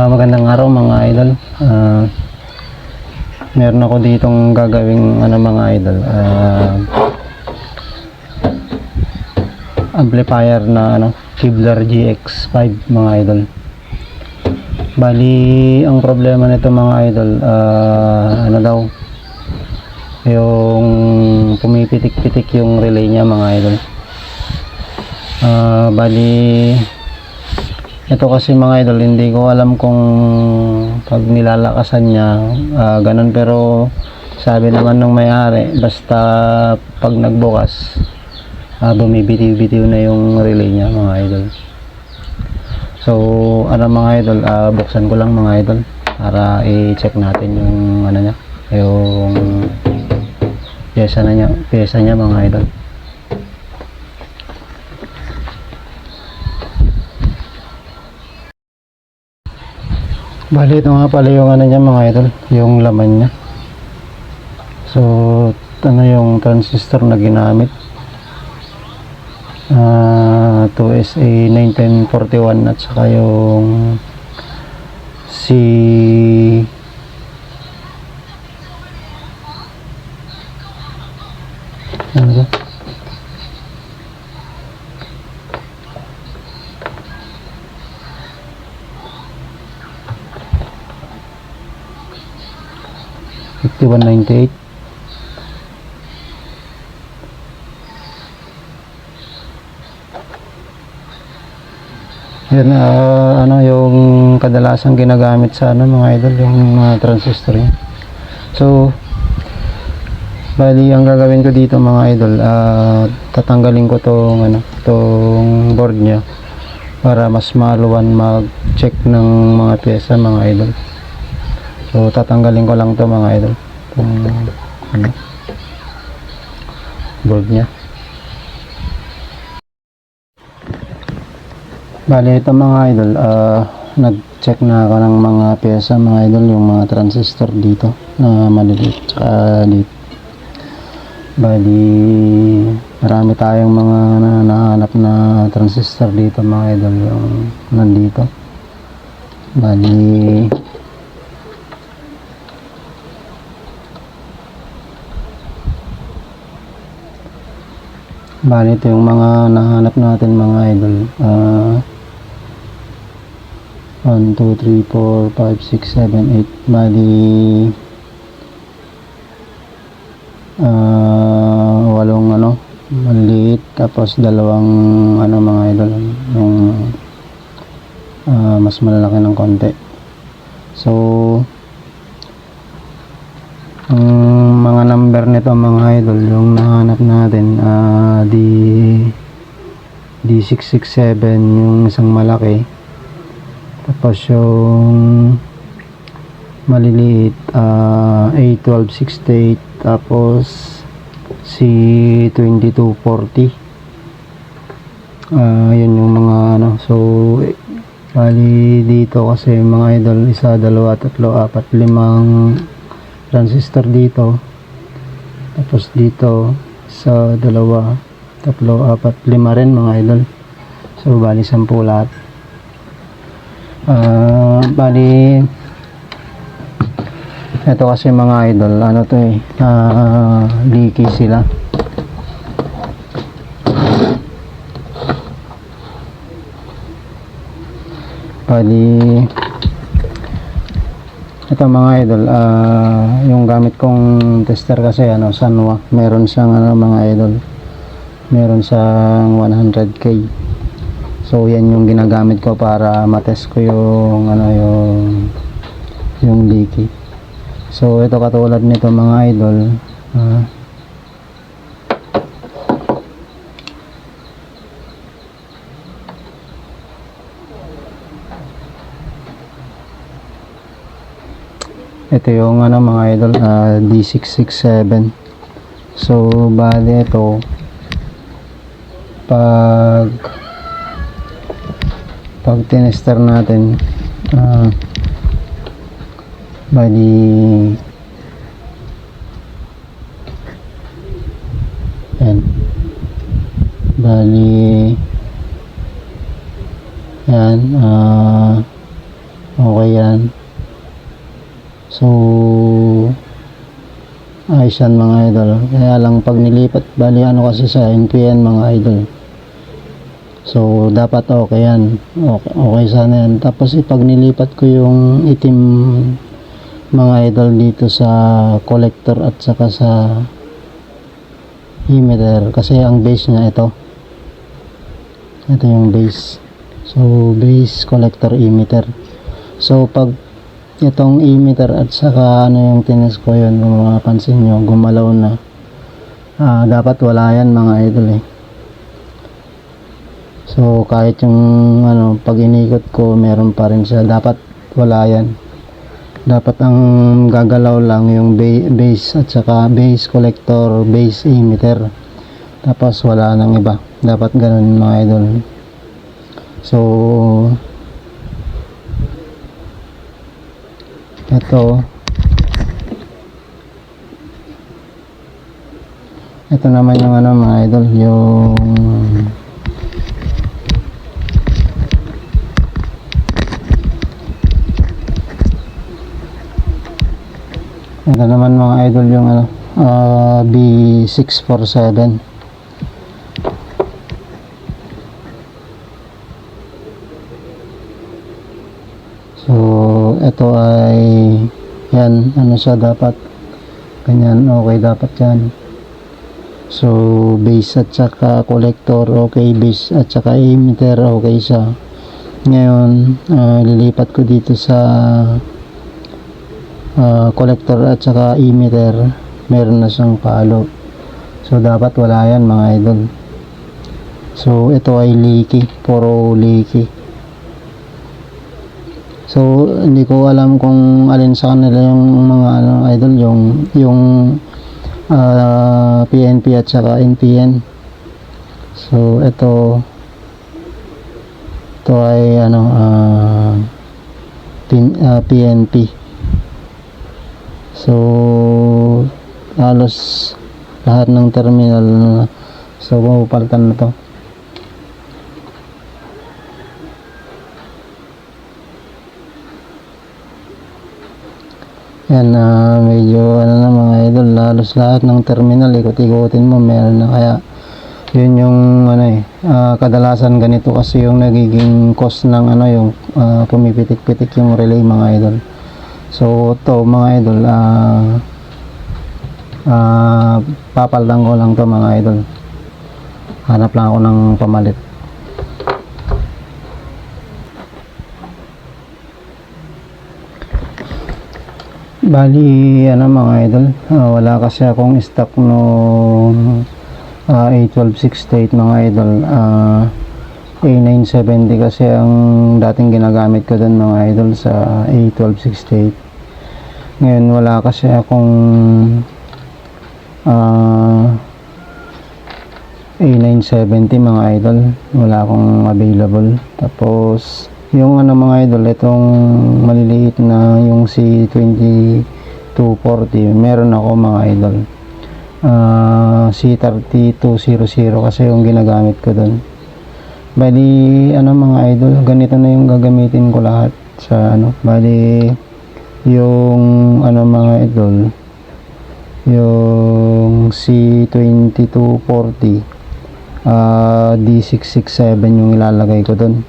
Magandang araw mga idol. Meron ako ditong gagawing mga idol, amplifier na Kevlar GX5 mga idol. Bali ang problema nito mga idol, daw yung pumipitik-pitik yung relay niya mga idol. Bali ito kasi mga idol, hindi ko alam kung pag nilalakasan niya ganun, pero sabi naman ng may-ari basta pag nagbukas bumibitiw-bitiw na yung relay niya mga idol. So mga idol, buksan ko lang mga idol para i-check natin yung niya, yung pyesa niya mga idol. Bali ito nga pala yung niya mga idol, yung laman niya. So yung transistor na ginamit, 2SA 1941 at saka yung ano ba? $51.98. Yan, yung kadalasang ginagamit sa mga idol, yung transistor niya. So bali ang gagawin ko dito mga idol, tatanggalin ko tong board niya para mas maluwan mag-check ng mga pyesa mga idol. So tatanggalin ko lang to mga idol, itong board niya. Bali ito mga idol, nag-check na ako ng mga pyesa mga idol, yung mga transistor dito na maliliit tsaka dito. Bali marami tayong mga nahanap na transistor dito mga idol, yung nandito. Bali ito yung mga nahanap natin mga idol. 1, 2, 3, 4, 5, 6, 7, 8. Bali 8 maliit, tapos 2 mga idol, yung mas malalaki ng konti. So ang mga number nito mga idol, yung nahanap natin, D667 yung isang malaki, tapos yung maliliit A1268, tapos C2240. Yun yung mga so bali dito kasi mga idol, 1, 2, 3, 4, 5 transistor dito, tapos dito sa 2, 3, 4, 5 rin mga idol. So bali 10 lahat. Bali ito kasi mga idol, leaky sila. Bali ito mga idol, yung gamit kong tester kasi Sanwa, meron siyang mga idol, meron siyang 100K. So yan yung ginagamit ko para matest ko yung yung leaky. So ito katulad nito mga idol, ito yung mga idol, D667. So bali ito, pag tinester natin, bali yan, bali yan, okay yan. So ayos yan mga idol. Kaya lang pag nilipat, bali ano kasi sa NPN mga idol, so dapat okay yan, okay sana yan. Tapos pag nilipat ko yung itim mga idol dito sa collector at saka sa emitter, kasi ang base niya ito yung base. So base, collector, emitter. So pag itong emitter at saka ano yung tinis ko yun, kung mapapansin nyo gumalaw na, dapat wala yan mga idol eh. So kahit yung ano, pag inikot ko meron pa rin siya, dapat wala yan. Dapat ang gagalaw lang yung base at saka base, collector, base, emitter, tapos wala nang iba. Dapat ganun mga idol. So ito naman yung ano mga idol, yung ito naman mga idol yung ano, B647. So ito ay yan, ano siya, dapat ganyan, okay dapat yan. So base at saka collector okay, base at saka emitter okay siya. Ngayon lilipat ko dito sa collector at saka emitter, meron na siyang palo. So dapat wala yan mga idol. So ito ay leaky, puro leaky. So hindi ko alam kung alin sa kanila yung mga ano idol, yung PNP at saka NPN. So ito ay ano, PNP. So halos lahat ng terminal, so pupalitan na to. Yan, medyo ano na mga idol, halos lahat ng terminal ikot-ikotin mo meron na. Kaya yun yung ano kadalasan ganito kasi yung nagiging cost ng ano, yung pumipitik-pitik yung relay mga idol. So to mga idol, papalitan ko lang to mga idol. Hanap lang ako ng pamalit. Bali ano mga idol, wala kasi akong stock no A1268 mga idol. A970 kasi ang dating ginagamit ko dun mga idol sa A1268. Ngayon wala kasi akong A970 mga idol, wala akong available. Tapos yung ano mga idol, itong maliliit na yung C2240 meron ako mga idol. C3200 kasi yung ginagamit ko dun. Bali ano mga idol, ganito na yung gagamitin ko lahat sa ano. Bali yung ano mga idol, yung C2240 D667 yung ilalagay ko dun.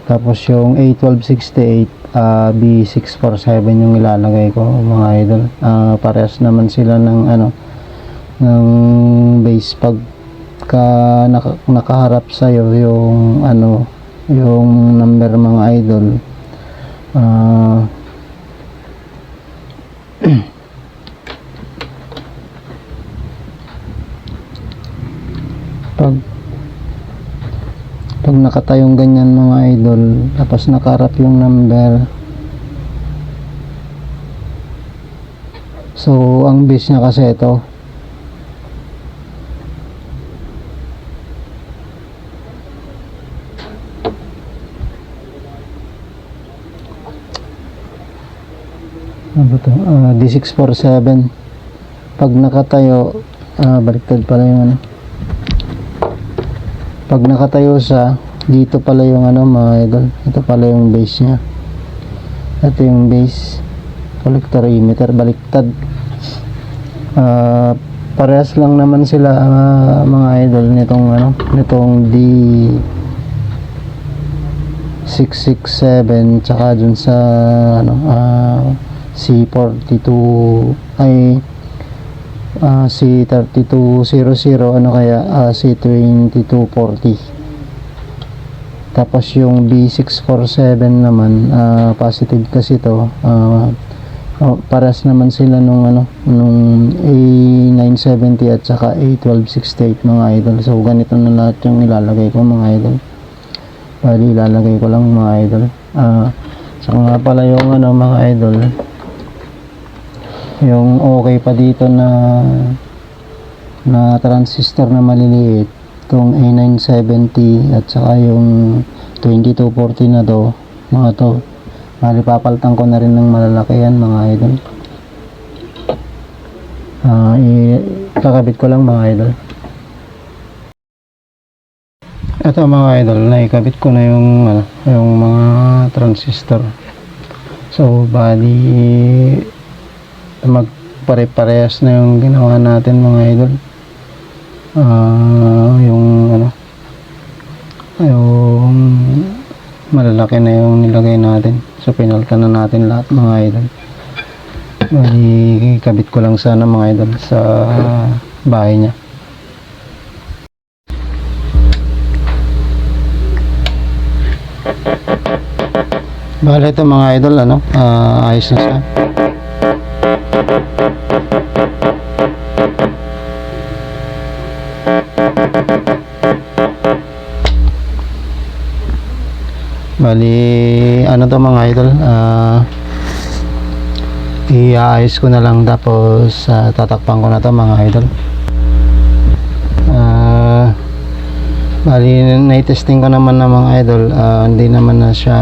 Tapos yung A1268 B647 yung ilalagay ko mga idol. Parehas naman sila ng ano, ng base. Pagka nakaharap sa'yo yung ano, yung number mga idol, pag nakatayong ganyan mga idol, tapos nakaharap yung number, so ang base niya kasi ito. Ano to? D647. Pag nakatayo, baliktad pala yung ano. Pag nakatayo siya, Dito pala yung ano mga idol, ito pala yung base nya, ito yung base collector emitter, baliktad. Parehas lang naman sila mga idol nitong ano, nitong D667 tsaka dun sa ano, C42 ay C3200 ano kaya C2240. Tapos yung B647 naman positive kasi to, paras naman sila nung ano, nung A970 at saka A1268 mga idol. So ganito na lahat yung ilalagay ko mga idol. Bali ilalagay ko lang mga idol. Saka nga pala yung ano mga idol, yung okay pa dito na transistor na maliliit, itong A970 at saka yung 2240 na to, mga to, bali papalitan ko na rin ng malalaki yan mga idol. Kakabit ko lang mga idol. Ito mga idol, naikabit ko na yung ano, yung mga transistor. So bali magpare-parehas na yung ginawa natin mga idol. Yung ano, yung malalaki na yung nilagay natin, so pinalitan na natin lahat mga idol. Bali kabit ko lang sana mga idol sa bahay niya. Bali ito mga idol, ano, ayos na siya. Bali ano to mga idol, i-aayos ko na lang, tapos tatakpan ko na to mga idol. Bali na-testing ko naman na mga idol, hindi naman na siya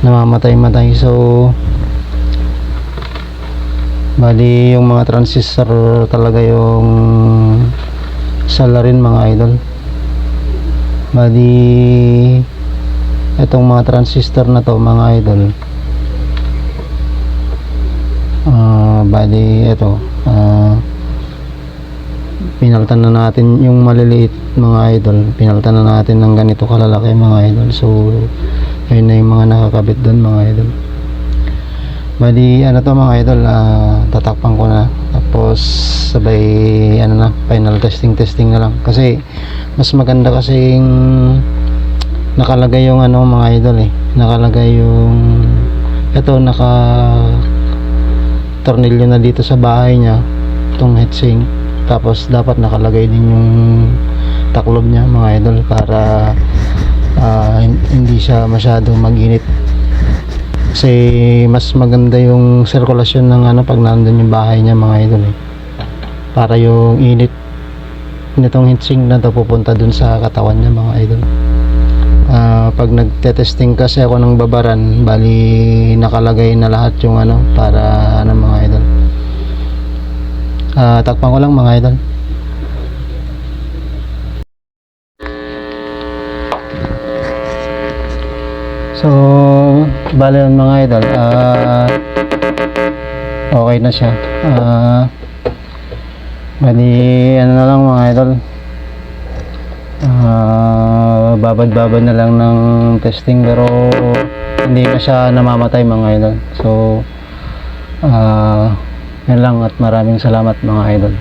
namamatay-matay. So bali yung mga transistor talaga yung salarin mga idol. Bali itong mga transistor na to mga idol, bali ito, pinalitan na natin yung maliliit mga idol, pinalitan na natin ng ganito kalalaki mga idol. So ayun na yung mga nakakabit doon mga idol. Bali ano to mga idol, tatakpan ko na, tapos sabay ano na, final testing na lang, kasi mas maganda kasing nakalagay yung ano mga idol nakalagay yung ito, naka tornilyo na dito sa bahay niya itong heatsink, tapos dapat nakalagay din yung taklob niya mga idol, para hindi siya masyado mag-init, kasi mas maganda yung sirkulasyon ng ano pag nandun yung bahay niya mga idol para yung init nitong heatsink na to pupunta dun sa katawan niya mga idol. Pag nagte-testing kasi ako ng babaran, bali nakalagay na lahat yung ano, para ano mga idol. Takpan ko lang mga idol. So bali yun mga idol, okay na siya. Bali ano na lang mga idol, babad-babad na lang ng testing, pero hindi na siya namamatay mga idol. So yan lang, at maraming salamat mga idol.